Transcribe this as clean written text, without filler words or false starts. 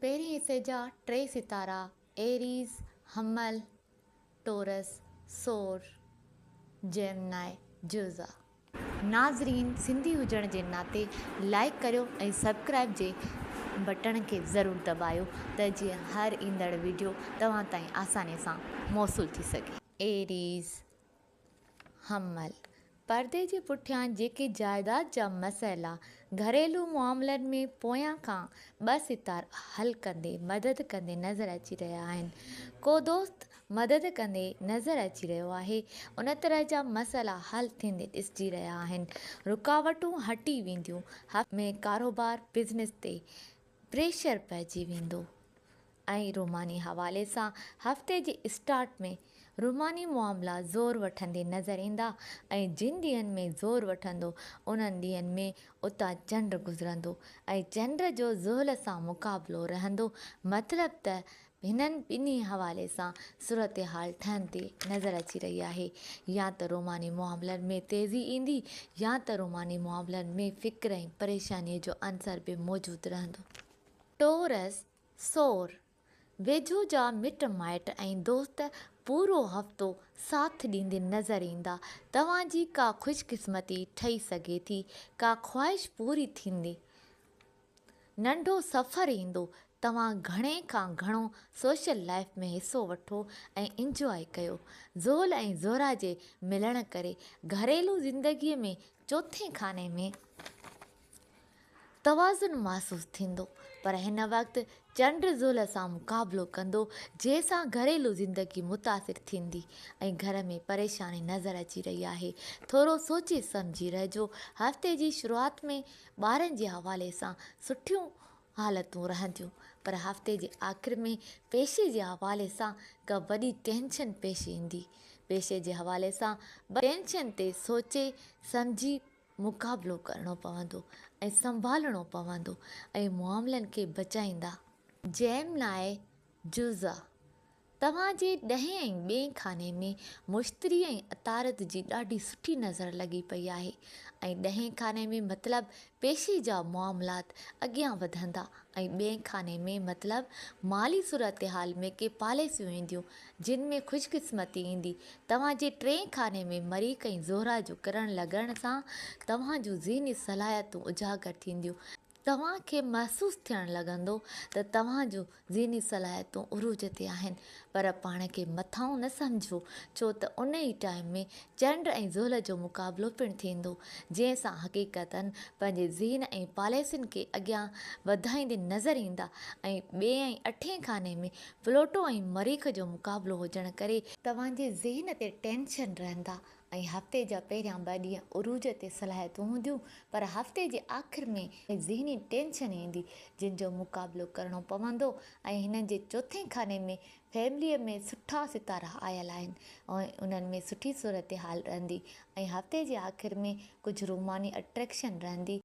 पहिरें हिसे जा 3 सितारा एरीज़, हमल, टोरस, सोर, जेमिनाई, जुज़ा। नाज़रीन, सिंधी हुजण जे नाते लाइक करियो ऐं सब्सक्राइब जे बटन खे ज़रूरु दॿायो त जीअं हर ईंदड़ वीडियो तव्हां ताईं आसानी सां मौसूल थी सघे। एरीज़, हमल, पर्दे जे पुठियां जेके जाइदाद जा मसइला घरेलू मामलनि में पोयां खां 2 सितारा हल कंदे मदद कंदे नज़र अची रहिया आहिनि। को दोस्त मदद कंदे नज़र अची रहियो आहे, उन तरह जा मसइला हल थींदे ॾिसिजी रहिया आहिनि। रुकावटूं हटी वेंदियूं, हफ़्ते में कारोबार बिज़नेस ते प्रेशर पइजी वेंदो। ऐं रूमानी हवाले सां हफ़्ते जे स्टार्ट में रूमानी मामला ज़ोर वठंदे नज़र ईंदा ऐं जिन ॾींहंनि में ज़ोर वठंदो उन्हनि ॾींहंनि में उतां चंड गुज़रंदो ऐं चंड जो ज़ोहल सां मुक़ाबिलो रहंदो। मतिलबु त हिननि ॿिन्ही हवाले सां सूरत हाल ठहंदी नज़र अची रही आहे। या त रूमानी मामलनि में तेज़ी ईंदी या त रूमानी मामलनि में फ़िक्र ऐं परेशानीअ जो अंसर बि मौजूदु रहंदो। टोरस, सोर, वेझो जा मिट माइट ऐं दोस्त पूरो हफ़्तो साथ ॾींदे नज़र ईंदा। तव्हांजी का ख़ुशकिस्मती ठही सघे थी, का ख़्वाहिश पूरी थींदी, नंढो सफ़र ईंदो। तव्हां घणे खां घणो सोशल लाइफ में हिसो वठो ऐं इंजॉय कयो। ज़ोल ऐं ज़ोरा जे मिलण करे घरेलू ज़िंदगीअ में चोथें खाने में तवाज़ुन महसूसु थींदो, पर हिन वक़्तु चंड ज़ोल सां मुक़ाबिलो कंदो, जंहिंसां घरेलू ज़िंदगी मुतासिर थींदी ऐं घर में परेशानी नज़र अची रही आहे। थोरो सोचे सम्झी रहिजो। हफ़्ते जी शुरूआति में ॿारनि जे हवाले सां सुठियूं हालतूं रहंदियूं, पर हफ़्ते जे आख़िर में पेशे जे हवाले सां का वॾी टेंशन पेश ईंदी। पेशे जे हवाले सां टेंशन ते सोचे सम्झी मुक़ाबिलो करिणो पवंदो ऐं संभालणो पवंदो ऐं मामलनि खे बचाईंदा। जेमिनाई, जुज़ा, तव्हांजे 10 ऐं 2 खाने में मुश्तरी ऐं अतारत जी ॾाढी सुठी नज़र लॻी पई आहे ऐं 10 खाने में मतिलबु पेशे जा मामलात अॻियां वधंदा ऐं 2 खाने में मतिलबु माली सूरत हाल में के पॉलिसियूं ईंदियूं जिन में ख़ुशकिस्मती ईंदी। तव्हांजे 3 खाने में मरीख़ ऐं ज़ोहरा जो किरण लॻण सां तव्हां जूं ज़हनी सलाहियतूं उजागर थींदियूं। तव्हांखे महसूसु थियणु लॻंदो त तव्हां जूं ज़हनी सलाहियतूं उरूज ते आहिनि, पर पाण खे मथां न सम्झो, छो त उन ई टाइम में चंड ऐं ज़ोहल जो मुक़ाबिलो पिणु थींदो, जंहिंसां हक़ीक़तनि पंहिंजे ज़हन ऐं पॉलिसियुनि खे अॻियां वधाईंदे नज़र ईंदा ऐं 2 ऐं 8 खाने में प्लूटो ऐं मरीख़ जो मुक़ाबिलो हुजण करे तव्हांजे ज़हन ते टेंशन रहंदा ऐं हफ़्ते जा पहिरियां 2 ॾींहं उरूज ते सलाहियतूं हूंदियूं, पर हफ़्ते जे आख़िर में ज़हनी टेंशन ईंदी जिन जो मुक़ाबिलो करिणो पवंदो। ऐं हिननि जे चोथें खाने में फैमिलीअ में सुठा सितारा आयल आहिनि ऐं उन्हनि में सुठी सूरत हाल रहंदी ऐं हफ़्ते जे आख़िर में कुझु रूमानी अट्रैक्शन रहंदी।